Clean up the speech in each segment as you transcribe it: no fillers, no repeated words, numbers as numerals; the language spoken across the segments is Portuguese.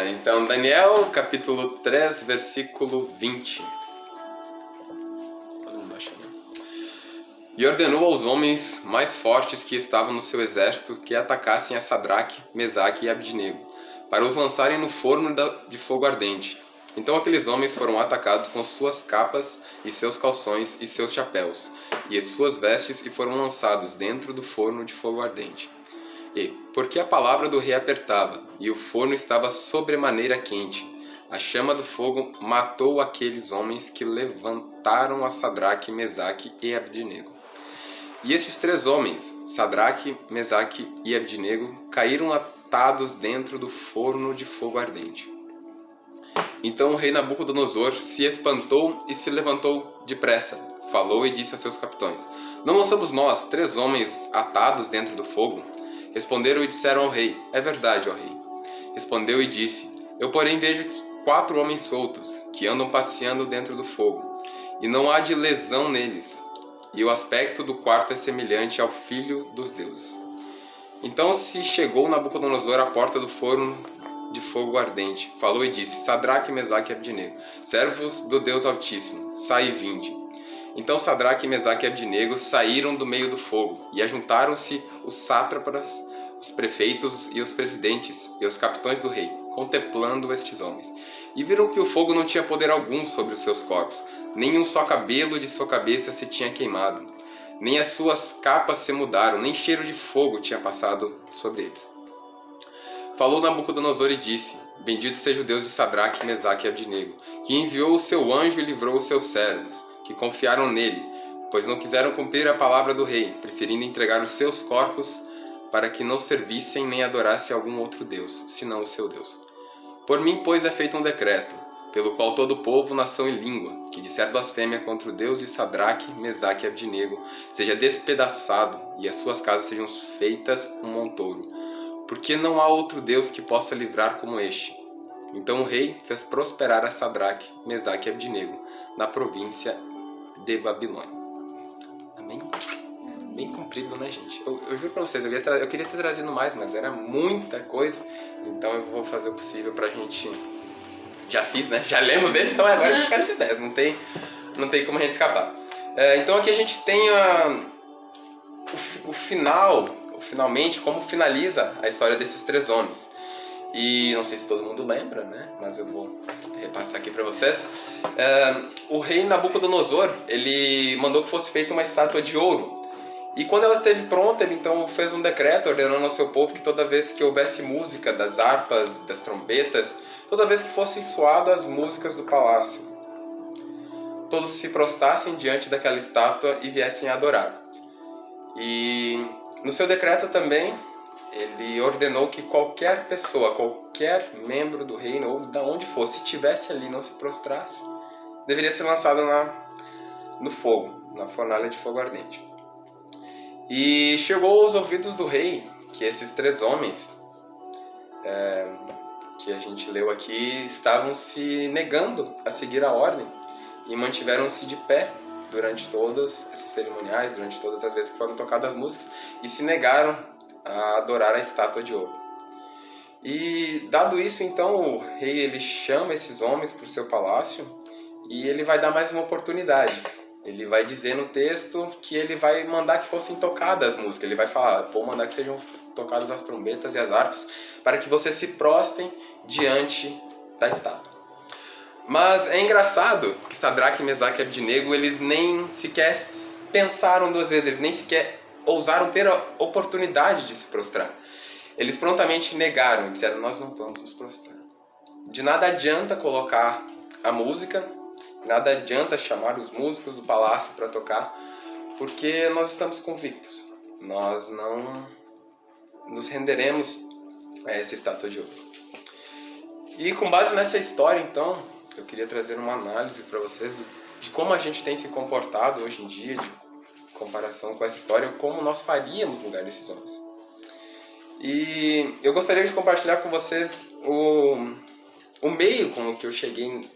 Então, Daniel, capítulo 3, versículo 20. E ordenou aos homens mais fortes que estavam no seu exército que atacassem a Sadraque, Mesaque e Abdenego, para os lançarem no forno de fogo ardente. Então aqueles homens foram atacados com suas capas e seus calções e seus chapéus, e as suas vestes, e foram lançados dentro do forno de fogo ardente. E, porque a palavra do rei apertava, e o forno estava sobremaneira quente, a chama do fogo matou aqueles homens que levantaram a Sadraque, Mesaque e Abdenego. E esses 3 homens, Sadraque, Mesaque e Abdenego, caíram atados dentro do forno de fogo ardente. Então o rei Nabucodonosor se espantou e se levantou depressa. Falou e disse a seus capitães: Não somos nós 3 homens atados dentro do fogo? Responderam e disseram ao rei: É verdade, ó rei. Respondeu e disse: Eu, porém, vejo 4 homens soltos, que andam passeando dentro do fogo, e não há de lesão neles. E o aspecto do quarto é semelhante ao Filho dos deuses. Então se chegou Nabucodonosor à porta do forno de fogo ardente, falou e disse: Sadraque, Mesaque e Abdenego, servos do Deus Altíssimo, sai e vinde. Então Sadraque, Mesaque e Abdenego saíram do meio do fogo, e ajuntaram-se os sátrapas, os prefeitos e os presidentes, e os capitães do rei, contemplando estes homens. E viram que o fogo não tinha poder algum sobre os seus corpos, nem um só cabelo de sua cabeça se tinha queimado, nem as suas capas se mudaram, nem cheiro de fogo tinha passado sobre eles. Falou Nabucodonosor e disse: Bendito seja o Deus de Sadraque, Mesaque e Abdenego, que enviou o seu anjo e livrou os seus servos, que confiaram nele, pois não quiseram cumprir a palavra do rei, preferindo entregar os seus corpos para que não servissem nem adorassem algum outro Deus, senão o seu Deus. Por mim, pois, é feito um decreto, pelo qual todo povo, nação e língua, que disser blasfêmia contra o Deus de Sadraque, Mesaque e Abdenego, seja despedaçado, e as suas casas sejam feitas um montouro, porque não há outro Deus que possa livrar como este. Então o rei fez prosperar a Sadraque, Mesaque e Abdenego na província de Babilônia. Amém? Bem comprido, né, gente? Eu juro pra vocês, eu queria ter trazido mais, mas era muita coisa. Então eu vou fazer o possível pra gente... Já fiz, né? Já lemos esse, então agora vai ficar nesses 10. Não tem como a gente escapar. Então aqui a gente tem finalmente, como finaliza a história desses 3 homens. E não sei se todo mundo lembra, né? Mas eu vou repassar aqui pra vocês. O rei Nabucodonosor, ele mandou que fosse feita uma estátua de ouro. E quando ela esteve pronta, ele então fez um decreto ordenando ao seu povo que toda vez que houvesse música das harpas, das trombetas, toda vez que fossem soadas as músicas do palácio, todos se prostrassem diante daquela estátua e viessem a adorar. E no seu decreto também, ele ordenou que qualquer pessoa, qualquer membro do reino, ou de onde fosse, se estivesse ali e não se prostrasse, deveria ser lançado no fogo, na fornalha de fogo ardente. E chegou aos ouvidos do rei que esses 3 homens, que a gente leu aqui, estavam se negando a seguir a ordem e mantiveram-se de pé durante todas essas cerimoniais, durante todas as vezes que foram tocadas as músicas, e se negaram a adorar a estátua de ouro. E dado isso, então, o rei ele chama esses homens para o seu palácio e ele vai dar mais uma oportunidade. Ele vai dizer no texto que ele vai mandar que fossem tocadas as músicas. Ele vai falar: vou mandar que sejam tocadas as trombetas e as harpas para que vocês se prostrem diante da estátua. Mas é engraçado que Sadraque, Mesaque e Abdenego, eles nem sequer pensaram 2 vezes, eles nem sequer ousaram ter a oportunidade de se prostrar. Eles prontamente negaram e disseram: nós não vamos nos prostrar. De nada adianta colocar a música, nada adianta chamar os músicos do palácio para tocar, porque nós estamos convictos. Nós não nos renderemos a essa estátua de ouro. E com base nessa história, então, eu queria trazer uma análise para vocês de como a gente tem se comportado hoje em dia, de comparação com essa história, como nós faríamos no lugar desses homens. E eu gostaria de compartilhar com vocês o meio com o que eu cheguei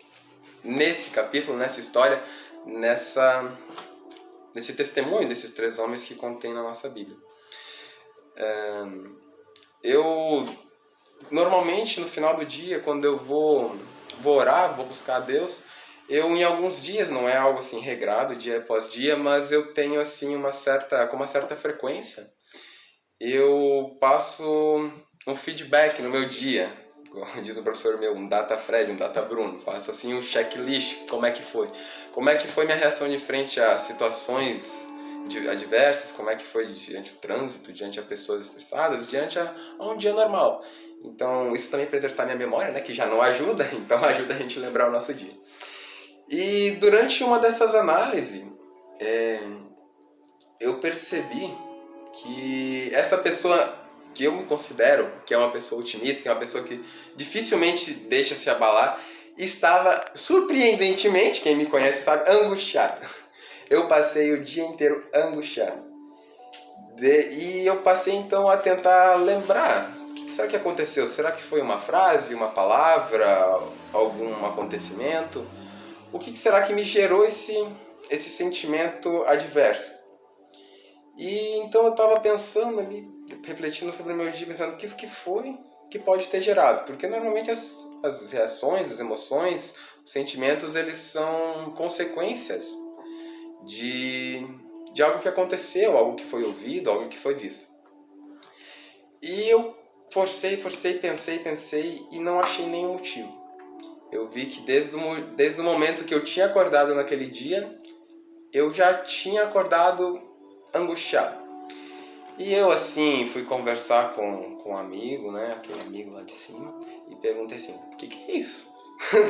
nesse capítulo, nessa história, nesse testemunho desses 3 homens que contém na nossa Bíblia. Eu Normalmente, no final do dia, quando eu vou orar, vou buscar a Deus, eu em alguns dias, não é algo assim regrado, dia após dia, mas eu tenho assim com uma certa frequência, eu passo um feedback no meu dia, como diz o professor meu, um data Fred, um data Bruno, faço assim um checklist, como é que foi minha reação de frente a situações adversas, como é que foi diante do trânsito, diante a pessoas estressadas, diante a um dia normal. Então isso também para exercitar minha memória, né, que já não ajuda, então ajuda a gente a lembrar o nosso dia. E durante uma dessas análises, eu percebi que essa pessoa que eu me considero, que é uma pessoa otimista, que é uma pessoa que dificilmente deixa se abalar, estava surpreendentemente, quem me conhece sabe, angustiado. Eu passei o dia inteiro angustiado. E eu passei então a tentar lembrar, o que será que aconteceu? Será que foi uma frase, uma palavra, algum acontecimento? O que será que me gerou esse sentimento adverso? E então eu estava pensando ali, refletindo sobre o meu dia, pensando o que foi que pode ter gerado. Porque normalmente as reações, as emoções, os sentimentos, eles são consequências de algo que aconteceu, algo que foi ouvido, algo que foi visto. E eu forcei, pensei e não achei nenhum motivo. Eu vi que desde o momento que eu tinha acordado naquele dia, eu já tinha acordado angustiado. E eu, assim, fui conversar com um amigo, né, aquele amigo lá de cima, e perguntei assim, o que é isso?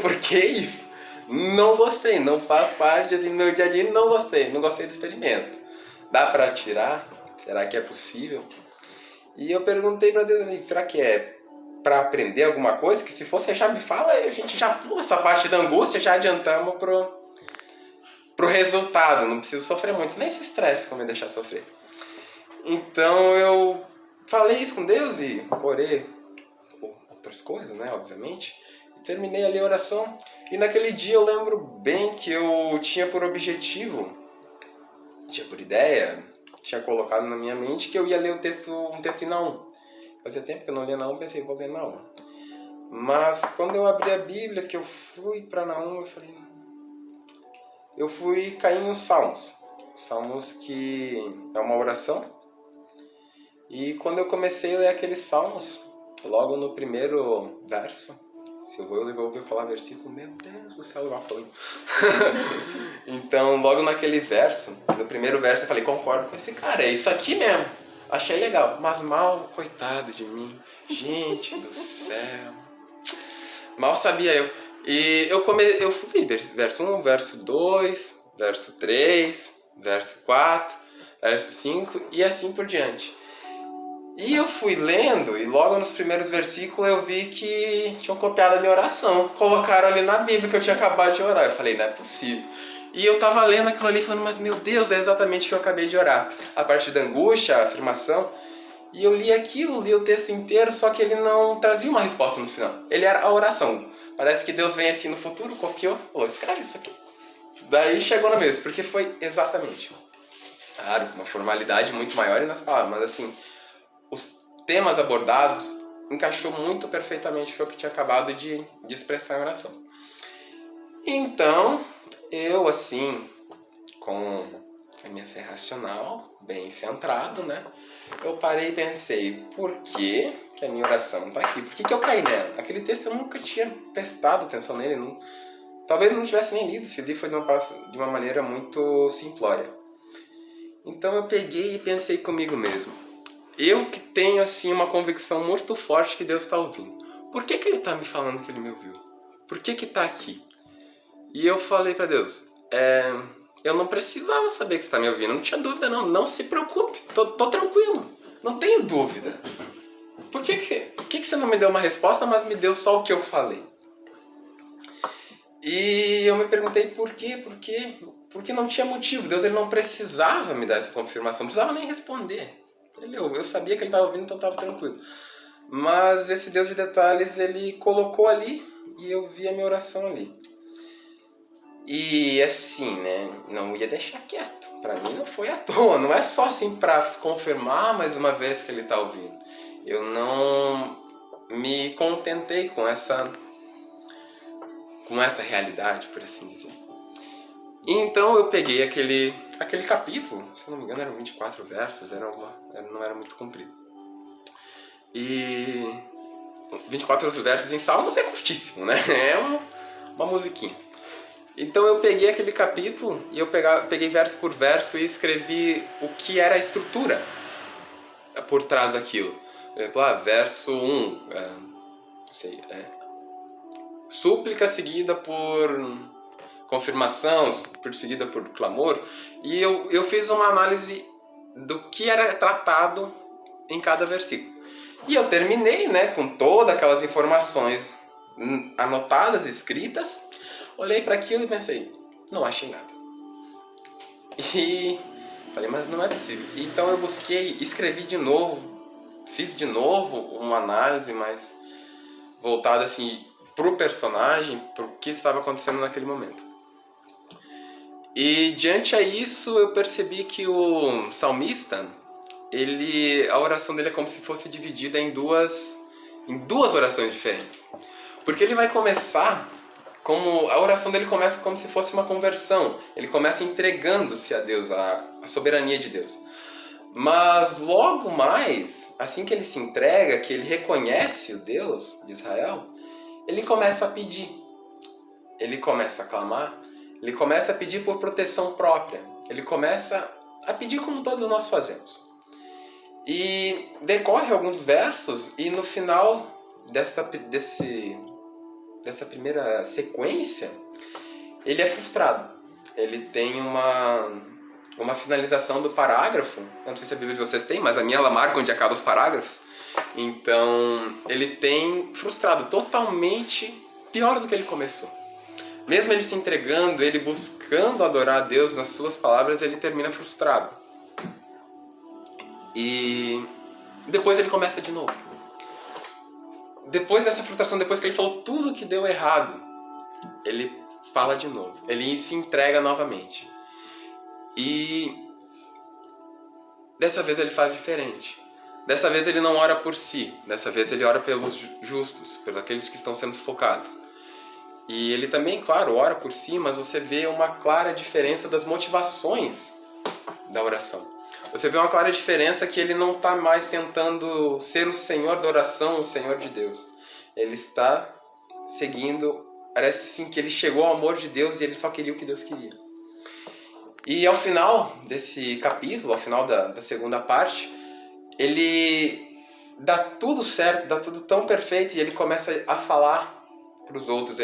Por que isso? Não gostei, não faz parte assim, do meu dia a dia, não gostei do experimento. Dá pra tirar? Será que é possível? E eu perguntei pra Deus assim, será que é pra aprender alguma coisa? Que se fosse já me fala, a gente já pula essa parte da angústia, já adiantamos pro resultado, não preciso sofrer muito, nem se estresse como me deixar sofrer. Então eu falei isso com Deus e orei outras coisas, né, obviamente, e terminei ali a oração. E naquele dia eu lembro bem que eu tinha por objetivo, tinha por ideia, tinha colocado na minha mente que eu ia ler um texto em Naum. Fazia tempo que eu não lia Naum, pensei, vou ler Naum. Mas quando eu abri a Bíblia, que eu fui para Naum, eu fui cair em Salmos. Salmos que é uma oração. E quando eu comecei a ler aqueles Salmos, logo no primeiro verso, se eu vou ouvir falar versículo, meu Deus do céu, eu falando. Então, logo naquele verso, no primeiro verso, eu falei, concordo com esse cara, é isso aqui mesmo. Achei legal, mas mal, coitado de mim. Gente do céu. Mal sabia eu. E eu fui verso 1, verso 2, verso 3, verso 4, verso 5 e assim por diante. E eu fui lendo e logo nos primeiros versículos eu vi que tinham copiado a minha oração. Colocaram ali na Bíblia que eu tinha acabado de orar. Eu falei, não é possível. E eu tava lendo aquilo ali falando, mas meu Deus, é exatamente o que eu acabei de orar. A parte da angústia, a afirmação. E eu li aquilo, li o texto inteiro, só que ele não trazia uma resposta no final. Ele era a oração. Parece que Deus vem assim no futuro, copiou, falou, escreve isso aqui. Daí chegou na mesa, porque foi exatamente. Claro, uma formalidade muito maior nas palavras, mas assim, os temas abordados encaixou muito perfeitamente com o que eu tinha acabado de expressar em oração. Então, eu assim, com a minha fé racional, bem centrado, né? Eu parei e pensei, por que a minha oração está aqui? Por que eu caí nela? Aquele texto eu nunca tinha prestado atenção nele, talvez não tivesse nem lido, se li foi de uma maneira muito simplória. Então eu peguei e pensei comigo mesmo, eu que tenho assim uma convicção muito forte que Deus está ouvindo, por que ele está me falando que ele me ouviu? Por que está aqui? E eu falei para Deus, eu não precisava saber que você está me ouvindo, não tinha dúvida não se preocupe, tô tranquilo, não tenho dúvida. Por que você não me deu uma resposta, mas me deu só o que eu falei? E eu me perguntei por quê? Porque não tinha motivo, Deus ele não precisava me dar essa confirmação, não precisava nem responder. Eu sabia que ele estava ouvindo, então estava tranquilo. Mas esse Deus de detalhes, ele colocou ali e eu vi a minha oração ali. E assim, né, não ia deixar quieto. Pra mim não foi à toa, não é só assim pra confirmar mais uma vez que ele tá ouvindo. Eu não me contentei com essa realidade, por assim dizer. E então eu peguei aquele capítulo, se eu não me engano eram 24 versos, não era muito comprido. E 24 versos em Salmos é curtíssimo, né? É uma musiquinha. Então eu peguei aquele capítulo e eu peguei verso por verso e escrevi o que era a estrutura por trás daquilo. Por exemplo, verso 1, súplica seguida por confirmação, seguida por clamor. E eu fiz uma análise do que era tratado em cada versículo. E eu terminei, né, com todas aquelas informações anotadas, escritas. Olhei para aquilo e pensei, não achei nada. E falei, mas não é possível. Então eu busquei, escrevi de novo, fiz de novo uma análise mais voltada assim pro personagem, pro que estava acontecendo naquele momento. E diante a isso eu percebi que o salmista, a oração dele é como se fosse dividida em duas orações diferentes. Porque ele vai começar a oração dele começa como se fosse uma conversão. Ele começa entregando-se a Deus, a soberania de Deus. Mas logo mais, assim que ele se entrega, que ele reconhece o Deus de Israel, ele começa a pedir. Ele começa a clamar. Ele começa a pedir por proteção própria. Ele começa a pedir como todos nós fazemos. E decorre alguns versos e no final dessa primeira sequência, ele é frustrado. Ele tem uma finalização do parágrafo. Eu não sei se a Bíblia de vocês tem, mas a minha ela marca onde acabam os parágrafos. Então, ele tem frustrado totalmente pior do que ele começou. Mesmo ele se entregando, ele buscando adorar a Deus nas suas palavras, ele termina frustrado. E depois ele começa de novo. Depois dessa frustração, depois que ele falou tudo que deu errado, ele fala de novo. Ele se entrega novamente. E dessa vez ele faz diferente. Dessa vez ele não ora por si. Dessa vez ele ora pelos justos, pelos aqueles que estão sendo sufocados. E ele também, claro, ora por si, mas você vê uma clara diferença das motivações da oração. Você vê uma clara diferença que ele não está mais tentando ser o Senhor da oração, o Senhor de Deus. Ele está seguindo, parece sim que ele chegou ao amor de Deus e ele só queria o que Deus queria. E ao final desse capítulo, ao final da segunda parte, ele dá tudo certo, dá tudo tão perfeito e ele começa a falar para os outros.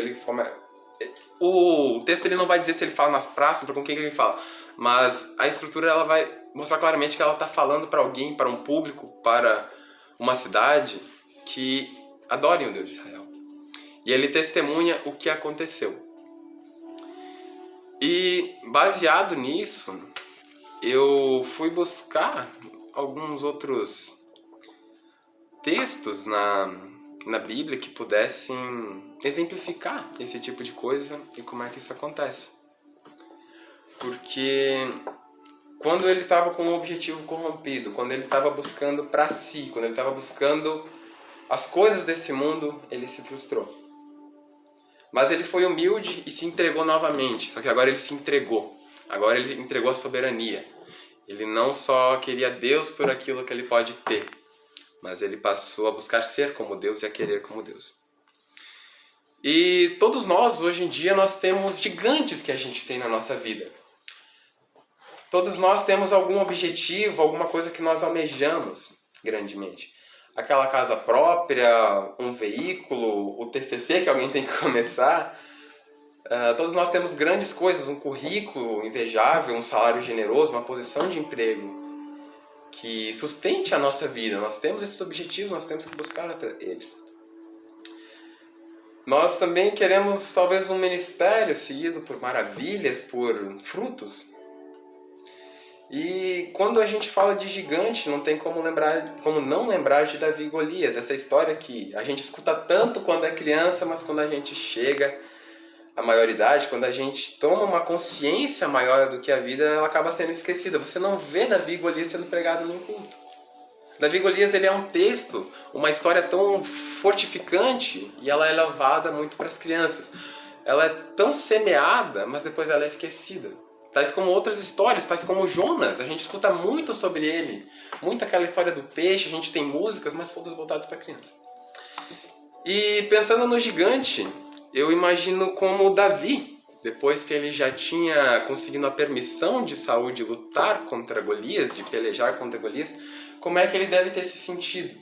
O texto ele não vai dizer se ele fala nas praças, com quem ele fala, mas a estrutura ela vai mostrar claramente que ela está falando para alguém, para um público, para uma cidade que adorem o Deus de Israel. E ele testemunha o que aconteceu. E baseado nisso, eu fui buscar alguns outros textos na Bíblia que pudessem exemplificar esse tipo de coisa e como é que isso acontece. Porque quando ele estava com um objetivo corrompido, quando ele estava buscando para si, quando ele estava buscando as coisas desse mundo, ele se frustrou. Mas ele foi humilde e se entregou novamente. Só que agora ele se entregou. Agora ele entregou a soberania. Ele não só queria Deus por aquilo que ele pode ter, mas ele passou a buscar ser como Deus e a querer como Deus. E todos nós, hoje em dia, nós temos gigantes que a gente tem na nossa vida. Todos nós temos algum objetivo, alguma coisa que nós almejamos grandemente. Aquela casa própria, um veículo, o TCC que alguém tem que começar. Todos nós temos grandes coisas, um currículo invejável, um salário generoso, uma posição de emprego que sustente a nossa vida. Nós temos esses objetivos, nós temos que buscar eles. Nós também queremos talvez um ministério seguido por maravilhas, por frutos. E quando a gente fala de gigante, não tem como não lembrar de Davi e Golias. Essa história que a gente escuta tanto quando é criança, mas quando a gente chega à maioridade, quando a gente toma uma consciência maior do que a vida, ela acaba sendo esquecida. Você não vê Davi e Golias sendo pregado num culto. Davi e Golias, ele é um texto, uma história tão fortificante, e ela é levada muito para as crianças. Ela é tão semeada, mas depois ela é esquecida. Tais como outras histórias, tais como Jonas, a gente escuta muito sobre ele. Muito aquela história do peixe, a gente tem músicas, mas todas voltadas para criança. E pensando no gigante, eu imagino como Davi, depois que ele já tinha conseguido a permissão de Saul de lutar contra Golias, de pelejar contra Golias, como é que ele deve ter se sentido.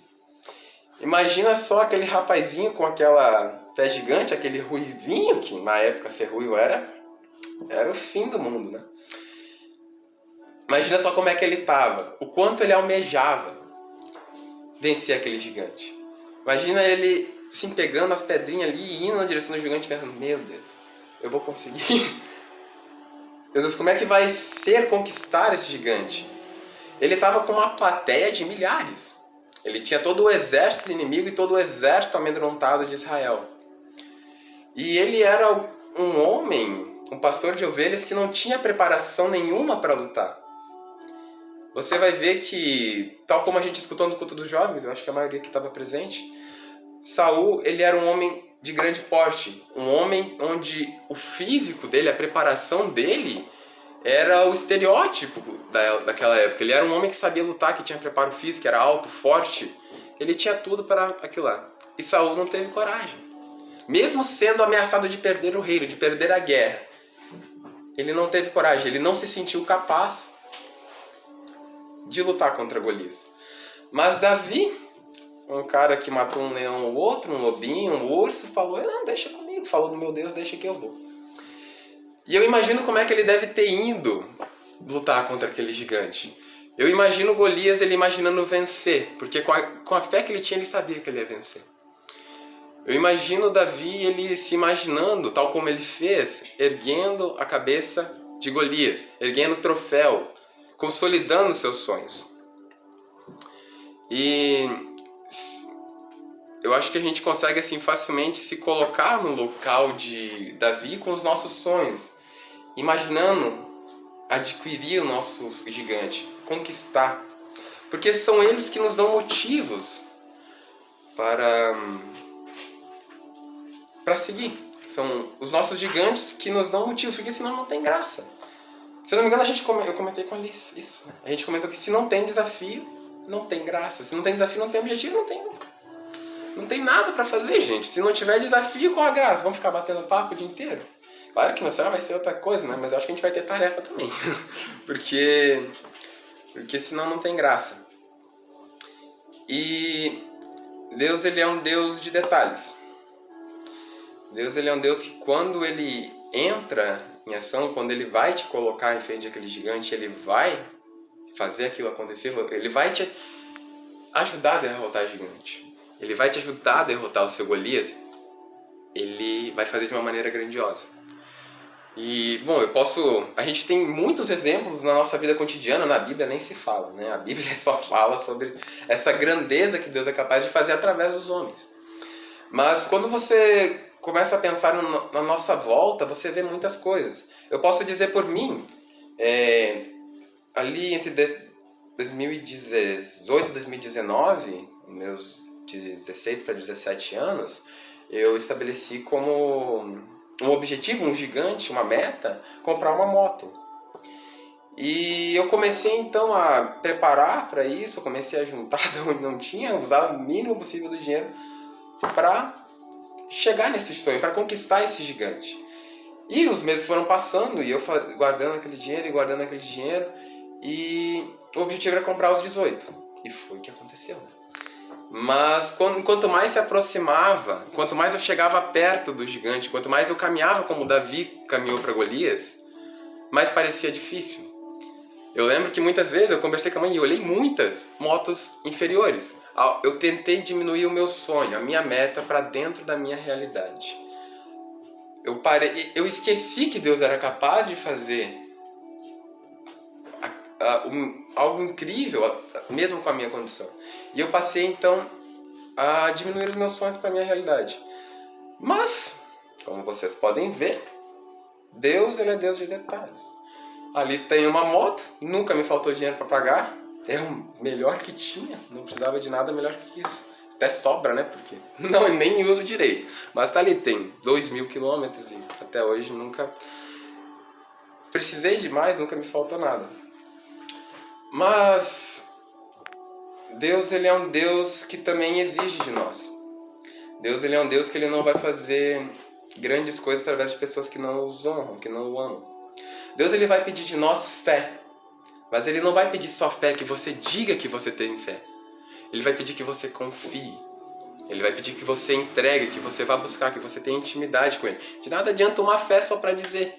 Imagina só aquele rapazinho com aquela pé gigante, aquele ruivinho, que na época ser ruivo era o fim do mundo, né? Imagina só como é que ele estava, o quanto ele almejava vencer aquele gigante. Imagina ele se pegando as pedrinhas ali e indo na direção do gigante pensando, meu Deus, eu vou conseguir. Meu Deus, como é que vai ser conquistar esse gigante? Ele estava com uma plateia de milhares. Ele tinha todo o exército inimigo e todo o exército amedrontado de Israel. E ele era um homem, um pastor de ovelhas que não tinha preparação nenhuma para lutar. Você vai ver que, tal como a gente escutou no culto dos jovens, eu acho que a maioria que estava presente, Saul, ele era um homem de grande porte, um homem onde o físico dele, a preparação dele, era o estereótipo daquela época. Ele era um homem que sabia lutar, que tinha preparo físico, que era alto, forte. Ele tinha tudo para aquilo lá. E Saul não teve coragem. Mesmo sendo ameaçado de perder o reino, de perder a guerra, ele não teve coragem, ele não se sentiu capaz de lutar contra Golias. Mas Davi, um cara que matou um leão ou outro, um lobinho, um urso, falou, não, deixa comigo, falou do meu Deus, deixa que eu vou. E eu imagino como é que ele deve ter ido lutar contra aquele gigante. Eu imagino Golias, ele imaginando vencer, porque com a fé que ele tinha, ele sabia que ele ia vencer. Eu imagino Davi, ele se imaginando, tal como ele fez, erguendo a cabeça de Golias, erguendo o troféu, consolidando seus sonhos. E eu acho que a gente consegue assim facilmente se colocar no local de Davi com os nossos sonhos, imaginando adquirir o nosso gigante, conquistar. Porque são eles que nos dão motivos para seguir. São os nossos gigantes que nos dão motivos, porque senão não tem graça. Se eu não me engano, eu comentei com a Liz isso. A gente comentou que se não tem desafio, não tem graça. Se não tem desafio, não tem objetivo, não tem nada pra fazer, gente. Se não tiver desafio, qual a graça? Vamos ficar batendo papo o dia inteiro? Claro que no céu vai ser outra coisa, né? Mas eu acho que a gente vai ter tarefa também. porque senão não tem graça. E Deus, ele é um Deus de detalhes. Deus, ele é um Deus que quando ele entra em ação, quando ele vai te colocar em frente àquele gigante, ele vai fazer aquilo acontecer, ele vai te ajudar a derrotar o gigante. Ele vai te ajudar a derrotar o seu Golias. Ele vai fazer de uma maneira grandiosa. E, bom, a gente tem muitos exemplos na nossa vida cotidiana, na Bíblia nem se fala, né? A Bíblia só fala sobre essa grandeza que Deus é capaz de fazer através dos homens. Mas quando você começa a pensar na nossa volta, você vê muitas coisas. Eu posso dizer por mim, ali entre 2018 e 2019, meus 16 para 17 anos, eu estabeleci como um objetivo, um gigante, uma meta, comprar uma moto. E eu comecei então a preparar para isso, comecei a juntar de onde não tinha, usar o mínimo possível do dinheiro para chegar nesse sonho, para conquistar esse gigante. E os meses foram passando e eu guardando aquele dinheiro e o objetivo era comprar os 18. E foi o que aconteceu, né? Mas quanto mais se aproximava, quanto mais eu chegava perto do gigante, quanto mais eu caminhava como Davi caminhou para Golias, mais parecia difícil. Eu lembro que muitas vezes eu conversei com a mãe e olhei muitas motos inferiores. Eu tentei diminuir o meu sonho, a minha meta para dentro da minha realidade. Eu esqueci que Deus era capaz de fazer algo incrível, mesmo com a minha condição. E eu passei então a diminuir os meus sonhos para a minha realidade. Mas, como vocês podem ver, Deus, ele é Deus de detalhes. Ali tem uma moto, nunca me faltou dinheiro para pagar. é o melhor que tinha, não precisava de nada melhor que isso. Até sobra, né? Porque não, nem uso direito. Mas tá ali, tem 2.000 quilômetros e até hoje nunca precisei de mais, nunca me faltou nada. Mas Deus, ele é um Deus que também exige de nós. Deus, ele é um Deus que ele não vai fazer grandes coisas através de pessoas que não os honram, que não o amam. Deus, ele vai pedir de nós fé. Mas ele não vai pedir só fé, que você diga que você tem fé. Ele vai pedir que você confie. Ele vai pedir que você entregue, que você vá buscar, que você tenha intimidade com ele. De nada adianta uma fé só para dizer.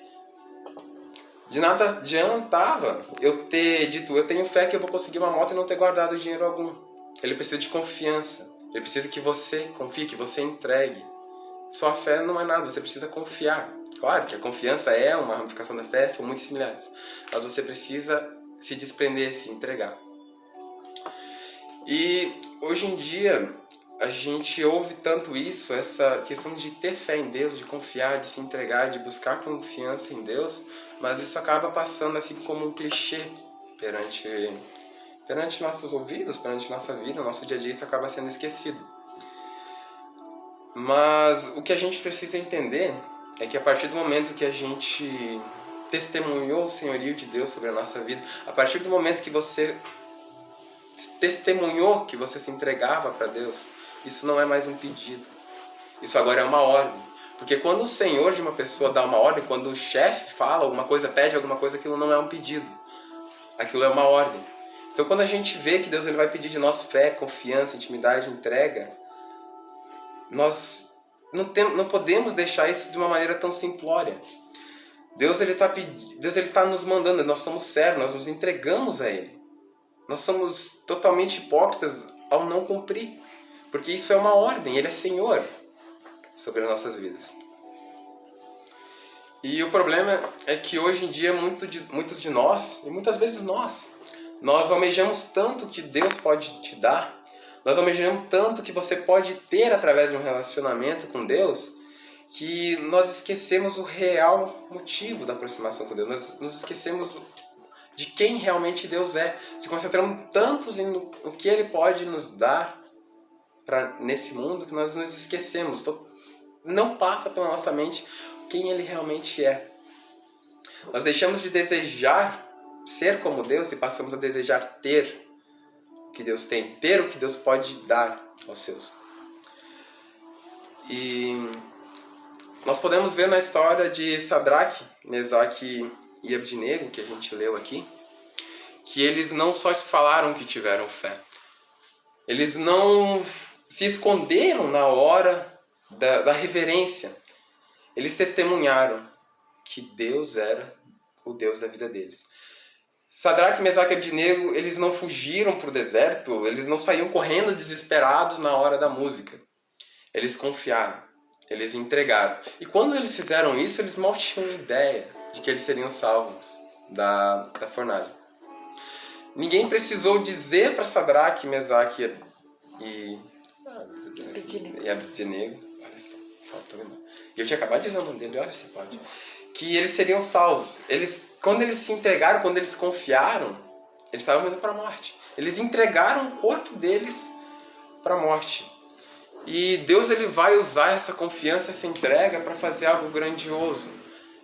De nada adiantava eu ter dito, eu tenho fé que eu vou conseguir uma moto e não ter guardado dinheiro algum. Ele precisa de confiança. Ele precisa que você confie, que você entregue. Só a fé não é nada, você precisa confiar. Claro que a confiança é uma ramificação da fé, são muito similares. Mas você precisa se desprender, se entregar. E hoje em dia a gente ouve tanto isso, essa questão de ter fé em Deus, de confiar, de se entregar, de buscar confiança em Deus, mas isso acaba passando assim como um clichê perante nossos ouvidos, perante nossa vida, nosso dia a dia, isso acaba sendo esquecido. Mas o que a gente precisa entender é que a partir do momento que a gente testemunhou o senhorio de Deus sobre a nossa vida, a partir do momento que você testemunhou que você se entregava para Deus, isso não é mais um pedido. Isso agora é uma ordem. Porque quando o senhor de uma pessoa dá uma ordem, quando o chefe fala alguma coisa, pede alguma coisa, aquilo não é um pedido. Aquilo é uma ordem. Então quando a gente vê que Deus ele vai pedir de nós fé, confiança, intimidade, entrega, nós não podemos deixar isso de uma maneira tão simplória. Deus ele está nos mandando, nós somos servos, nós nos entregamos a Ele. Nós somos totalmente hipócritas ao não cumprir. Porque isso é uma ordem, Ele é Senhor sobre as nossas vidas. E o problema é que hoje em dia muitos de nós, e muitas vezes nós almejamos tanto que Deus pode te dar, nós almejamos tanto que você pode ter através de um relacionamento com Deus, que nós esquecemos o real motivo da aproximação com Deus. Nós nos esquecemos de quem realmente Deus é. Se concentramos tanto no que Ele pode nos dar nesse mundo que nós nos esquecemos. Não passa pela nossa mente quem Ele realmente é. Nós deixamos de desejar ser como Deus e passamos a desejar ter o que Deus tem, ter o que Deus pode dar aos seus. E nós podemos ver na história de Sadraque, Mesaque e Abdinego, que a gente leu aqui, que eles não só falaram que tiveram fé, eles não se esconderam na hora da reverência. Eles testemunharam que Deus era o Deus da vida deles. Sadraque, Mesaque e Abdinego, eles não fugiram para o deserto, eles não saíam correndo desesperados na hora da música. Eles confiaram, eles entregaram. E quando eles fizeram isso, eles mal tinham ideia de que eles seriam salvos da fornalha. Ninguém precisou dizer para Sadraque, Mesaque e Abdinego, olha só, faltou lembrar. E eu tinha acabado de dizer o nome dele, olha se pode. Que eles seriam salvos. Quando eles se entregaram, quando eles confiaram, eles estavam indo para a morte. Eles entregaram o corpo deles para a morte. E Deus ele vai usar essa confiança, essa entrega para fazer algo grandioso.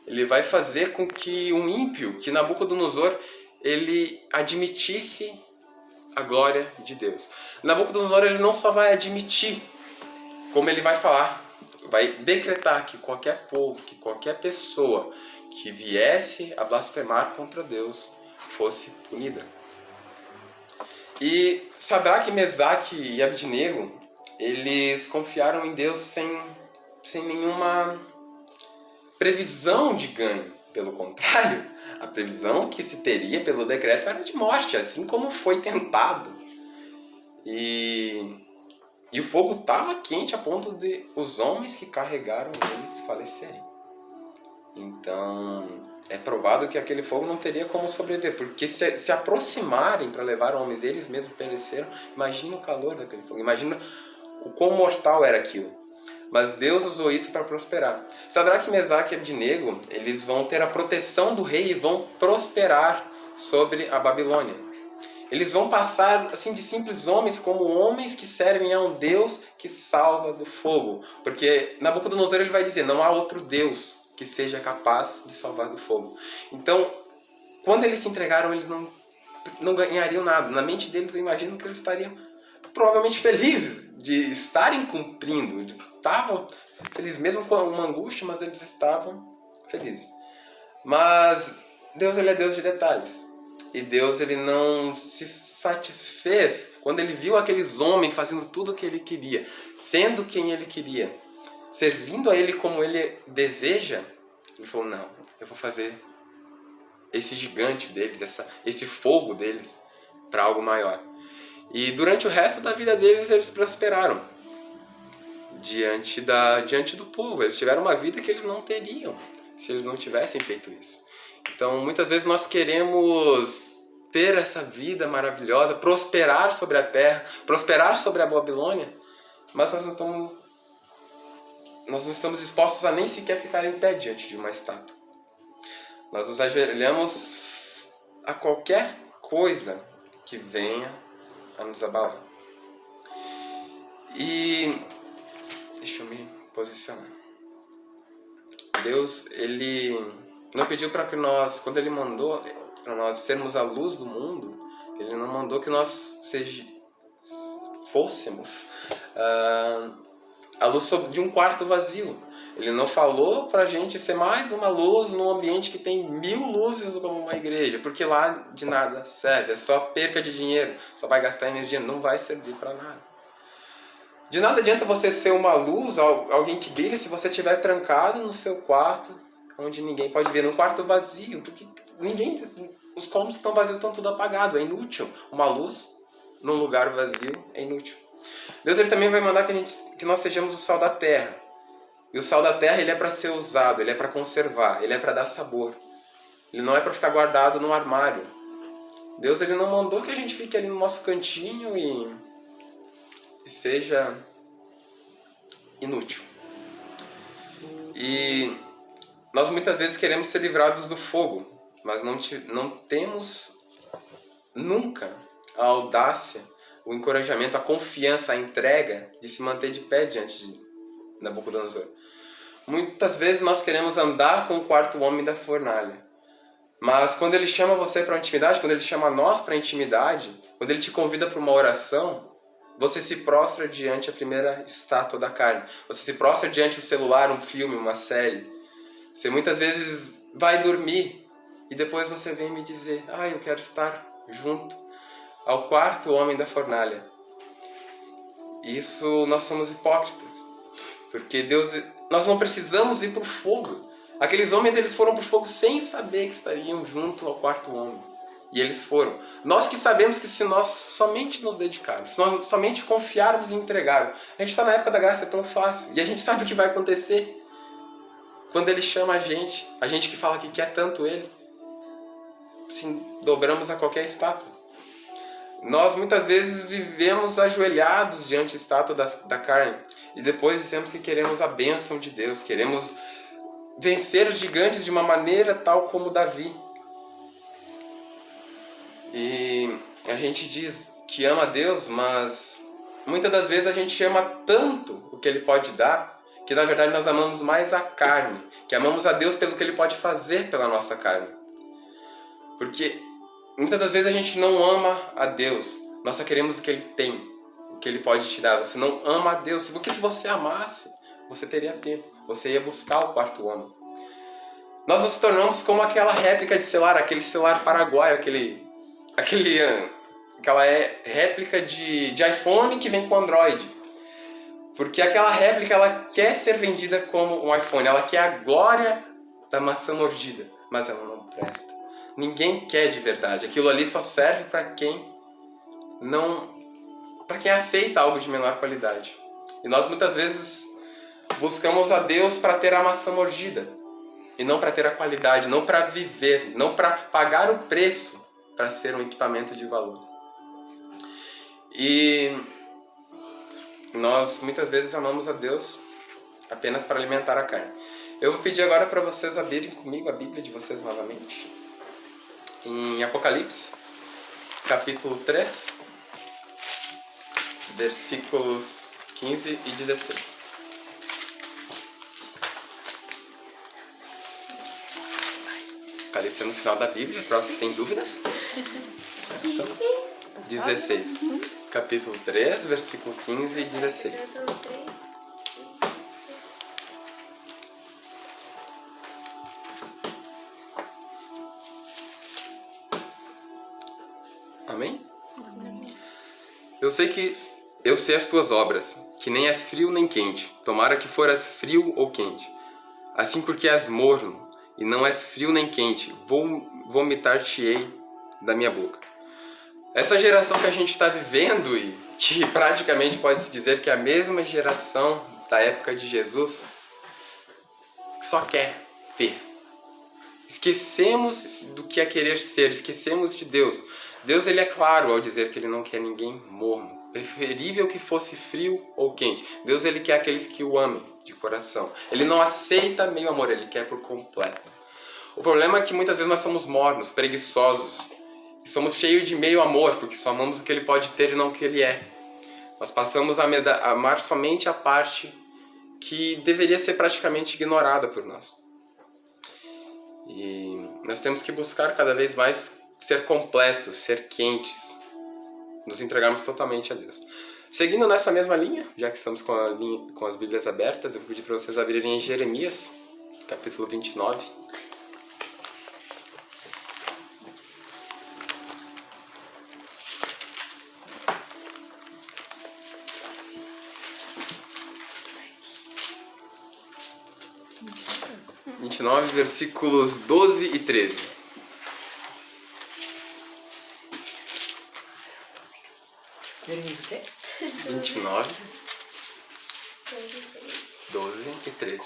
Ele vai fazer com que um ímpio, que Nabucodonosor, ele admitisse a glória de Deus. Nabucodonosor ele não só vai admitir, como ele vai falar, vai decretar que qualquer povo, que qualquer pessoa que viesse a blasfemar contra Deus fosse punida. E Sadraque, Mesaque e Abdinego, eles confiaram em Deus sem nenhuma previsão de ganho. Pelo contrário, a previsão que se teria pelo decreto era de morte, assim como foi tentado. E o fogo estava quente a ponto de os homens que carregaram eles falecerem. Então, é provado que aquele fogo não teria como sobreviver, porque se aproximarem para levar homens, eles mesmos pereceram. Imagina o calor daquele fogo, imagina o quão mortal era aquilo. Mas Deus usou isso para prosperar. Sadraque, Mesaque e Abdinego, eles vão ter a proteção do rei e vão prosperar sobre a Babilônia. Eles vão passar assim de simples homens como homens que servem a um Deus que salva do fogo. Porque Nabucodonosor ele vai dizer, não há outro Deus que seja capaz de salvar do fogo. Então, quando eles se entregaram, eles não ganhariam nada. Na mente deles, eu imagino que eles estariam provavelmente felizes de estarem cumprindo. Eles estavam felizes, mesmo com uma angústia, mas eles estavam felizes. Mas Deus ele é Deus de detalhes. E Deus ele não se satisfez quando ele viu aqueles homens fazendo tudo o que ele queria, sendo quem ele queria, servindo a ele como ele deseja. Ele falou, não, eu vou fazer esse gigante deles, esse fogo deles, para algo maior. E durante o resto da vida deles, eles prosperaram diante do povo. Eles tiveram uma vida que eles não teriam se eles não tivessem feito isso. Então, muitas vezes nós queremos ter essa vida maravilhosa, prosperar sobre a terra, prosperar sobre a Babilônia, mas nós não estamos dispostos a nem sequer ficar em pé diante de uma estátua. Nós nos ajoelhamos a qualquer coisa que venha a nos abalar. E deixa eu me posicionar. Deus, ele não pediu para que nós, quando ele mandou para nós sermos a luz do mundo, ele não mandou que nós fôssemos a luz de um quarto vazio. Ele não falou para a gente ser mais uma luz num ambiente que tem 1000 luzes como uma igreja, porque lá de nada serve, é só perca de dinheiro, só vai gastar energia, não vai servir para nada. De nada adianta você ser uma luz, alguém que brilha, se você estiver trancado no seu quarto, onde ninguém pode ver, num quarto vazio, porque os cômodos estão vazios, estão tudo apagado, é inútil. Uma luz num lugar vazio é inútil. Deus ele também vai mandar que nós sejamos o sal da terra. E o sal da terra ele é para ser usado, ele é para conservar, ele é para dar sabor. Ele não é para ficar guardado no armário. Deus ele não mandou que a gente fique ali no nosso cantinho e seja inútil. E nós muitas vezes queremos ser livrados do fogo, mas não temos nunca a audácia, o encorajamento, a confiança, a entrega de se manter de pé diante de Nabucodonosor. Muitas vezes nós queremos andar com o quarto homem da fornalha, mas quando ele chama você para a intimidade, quando ele chama nós para a intimidade, quando ele te convida para uma oração, você se prostra diante a primeira estátua da carne. Você se prostra diante do celular, um filme, uma série. Você muitas vezes vai dormir e depois você vem me dizer, eu quero estar junto ao quarto homem da fornalha. Isso nós somos hipócritas. Porque nós não precisamos ir para o fogo. Aqueles homens eles foram para o fogo sem saber que estariam junto ao quarto homem. E eles foram. Nós que sabemos que se nós somente nos dedicarmos, se nós somente confiarmos e entregarmos, a gente está na época da graça, é tão fácil. E a gente sabe o que vai acontecer. Quando ele chama a gente que fala que quer tanto ele, assim, dobramos a qualquer estátua. Nós muitas vezes vivemos ajoelhados diante da estátua da carne e depois dizemos que queremos a bênção de Deus, queremos vencer os gigantes de uma maneira tal como Davi. E a gente diz que ama a Deus, mas muitas das vezes a gente ama tanto o que Ele pode dar, que na verdade nós amamos mais a carne, que amamos a Deus pelo que Ele pode fazer pela nossa carne. Porque muitas das vezes a gente não ama a Deus, nós só queremos o que Ele tem, o que Ele pode te dar. Você não ama a Deus, porque se você amasse, você teria tempo, você ia buscar o quarto homem. Nós nos tornamos como aquela réplica de celular, aquele celular paraguaio, aquela réplica de iPhone que vem com Android. Porque aquela réplica ela quer ser vendida como um iPhone, ela quer a glória da maçã mordida, mas ela não presta. Ninguém quer de verdade. Aquilo ali só serve para quem aceita algo de menor qualidade. E nós muitas vezes buscamos a Deus para ter a maçã mordida e não para ter a qualidade, não para viver, não para pagar o preço para ser um equipamento de valor. E nós muitas vezes amamos a Deus apenas para alimentar a carne. Eu vou pedir agora para vocês abrirem comigo a Bíblia de vocês novamente. Em Apocalipse, capítulo 3, versículos 15 e 16. Apocalipse é no final da Bíblia, para você que tem dúvidas. 16. Capítulo 3, versículo 15 e 16. Amém? Eu sei as tuas obras, que nem és frio nem quente. Tomara que foras frio ou quente. Assim porque és morno, e não és frio nem quente, vomitar-te-ei da minha boca. Essa geração que a gente está vivendo, e que praticamente pode-se dizer que é a mesma geração da época de Jesus, só quer ter. Esquecemos do que é querer ser, esquecemos de Deus. Deus, ele é claro ao dizer que ele não quer ninguém morno. Preferível que fosse frio ou quente. Deus, ele quer aqueles que o amem de coração. Ele não aceita meio amor, ele quer por completo. O problema é que muitas vezes nós somos mornos, preguiçosos. E somos cheios de meio amor, porque só amamos o que ele pode ter e não o que ele é. Nós passamos a amar somente a parte que deveria ser praticamente ignorada por nós. E nós temos que buscar cada vez mais ser completos, ser quentes, nos entregarmos totalmente a Deus. Seguindo nessa mesma linha, já que estamos com as Bíblias abertas, eu vou pedir para vocês abrirem em Jeremias, capítulo 29. Versículos 12 e 13. Jeremias o quê? 29, 12 e 13.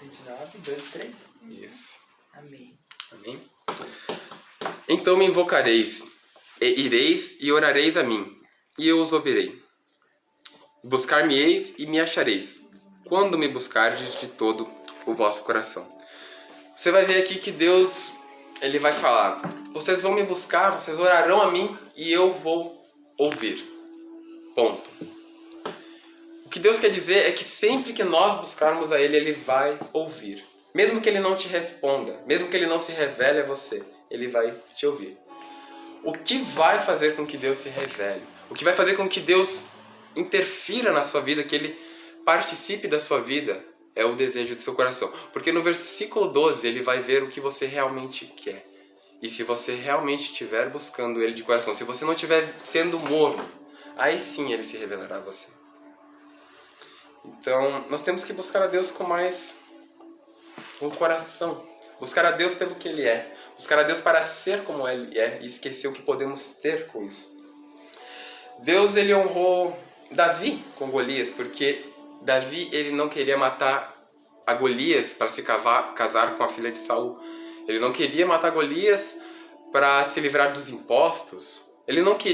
29, 12, 13? Isso. Amém. Amém? Então me invocareis, e ireis e orareis a mim, e eu os ouvirei. Buscar-me-eis e me achareis, quando me buscardes de todo o vosso coração. Você vai ver aqui que Deus, ele vai falar: vocês vão me buscar, vocês orarão a mim e eu vou ouvir. Ponto. O que Deus quer dizer é que sempre que nós buscarmos a Ele, Ele vai ouvir. Mesmo que Ele não te responda, mesmo que Ele não se revele a você, Ele vai te ouvir. O que vai fazer com que Deus se revele? O que vai fazer com que Deus interfira na sua vida, que Ele participe da sua vida, é o desejo do seu coração. Porque no versículo 12 ele vai ver o que você realmente quer. E se você realmente estiver buscando Ele de coração, se você não estiver sendo morno, aí sim Ele se revelará a você. Então, nós temos que buscar a Deus com coração. Buscar a Deus pelo que Ele é. Buscar a Deus para ser como Ele é e esquecer o que podemos ter com isso. Deus, ele honrou Davi com Golias, porque Davi, ele não queria matar a Golias para se casar com a filha de Saul. Ele não queria matar Golias para se livrar dos impostos. Ele não queria